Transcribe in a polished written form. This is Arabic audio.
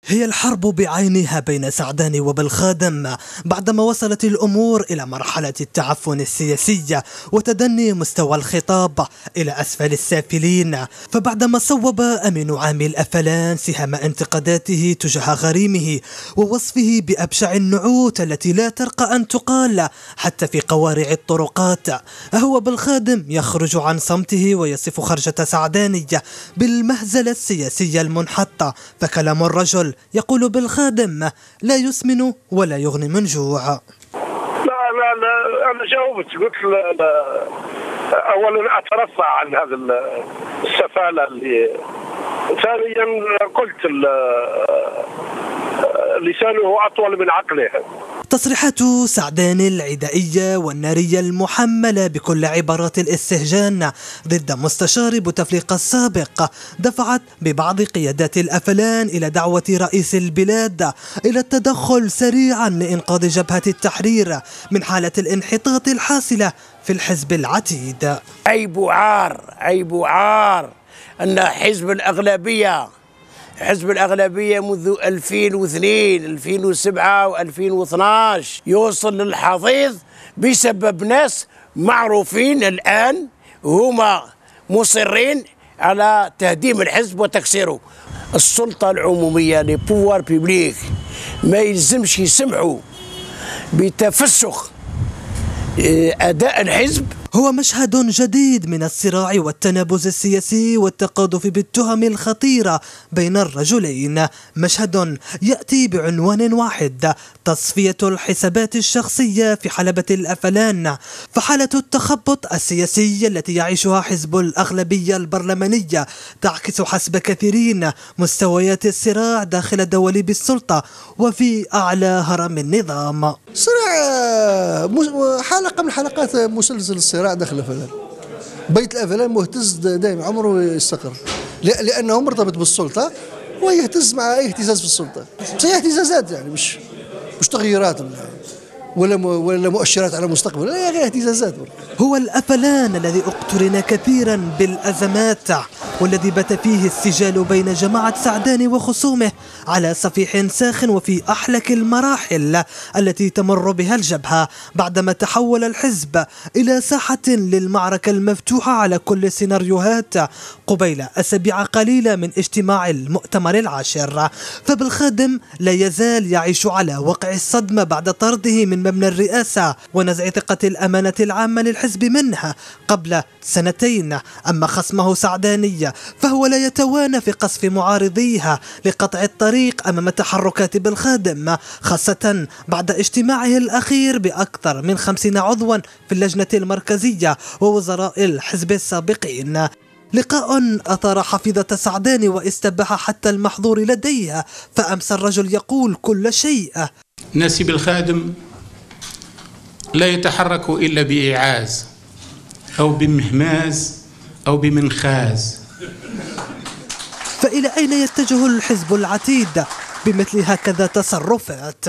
هي الحرب بعينها بين سعداني وبالخادم بعدما وصلت الأمور إلى مرحلة التعفن السياسي وتدني مستوى الخطاب إلى أسفل السافلين. فبعدما صوب أمين عام الأفلان سهام انتقاداته تجاه غريمه ووصفه بأبشع النعوت التي لا ترقى أن تقال حتى في قوارع الطرقات، هو بالخادم يخرج عن صمته ويصف خرجة سعداني بالمهزلة السياسية المنحطة. فكلام الرجل يقول بالخادم لا يسمن ولا يغني من جوع. لا أنا جاوبت قلت لا. أولا أترفع عن هذا السفالة اللي، ثانيا قلت لسانه أطول من عقله. تصريحات سعداني العدائية والنارية المحملة بكل عبارات الاستهجان ضد مستشار بوتفليقة السابق دفعت ببعض قيادات الأفلان إلى دعوة رئيس البلاد إلى التدخل سريعا لإنقاذ جبهة التحرير من حالة الانحطاط الحاصلة في الحزب العتيد. عيب وعار أن حزب الأغلبية منذ 2002 2007 و2012 يوصل للحضيض بسبب ناس معروفين الآن هما مصرين على تهديم الحزب وتكسيره. السلطة العمومية لبوار بيبليك ما يلزمش يسمحوا بتفسخ أداء الحزب. هو مشهد جديد من الصراع والتنابز السياسي والتقاذف بالتهم الخطيرة بين الرجلين، مشهد يأتي بعنوان واحد: تصفية الحسابات الشخصية في حلبة الأفلان. فحالة التخبط السياسي التي يعيشها حزب الأغلبية البرلمانية تعكس حسب كثيرين مستويات الصراع داخل دواليب السلطة وفي أعلى هرم النظام. صراع حلقة من حلقات مسلسل الصراع داخل الأفلان. بيت الأفلان مهتز دائما عمره يستقر لأنه مرتبط بالسلطة ويهتز مع أي اهتزاز في السلطة. بس هي اهتزازات يعني مش تغييرات ولا مؤشرات على مستقبل، لا غير اهتزازات. هو الأفلان الذي اقترن كثيرا بالأزمات والذي بات فيه السجال بين جماعة سعداني وخصومه على صفيح ساخن وفي أحلك المراحل التي تمر بها الجبهة بعدما تحول الحزب إلى ساحة للمعركة المفتوحة على كل السيناريوهات قبيل أسابيع قليلة من اجتماع المؤتمر العاشر. فبالخادم لا يزال يعيش على وقع الصدمة بعد طرده من مبنى الرئاسة ونزع ثقة الأمانة العامة للحزب منها قبل سنتين. أما خصمه سعداني فهو لا يتوانى في قصف معارضيها لقطع الطريق أمام تحركات بالخادم، خاصة بعد اجتماعه الأخير بأكثر من 50 عضوا في اللجنة المركزية ووزراء الحزب السابقين. لقاء أثار حفيظة سعداني واستباح حتى المحظور لديها، فأمس الرجل يقول كل شيء. ناس بالخادم لا يتحرك إلا بإيعاز أو بمهماز أو بمنخاز. فإلى أين يتجه الحزب العتيد بمثل هكذا تصرفات؟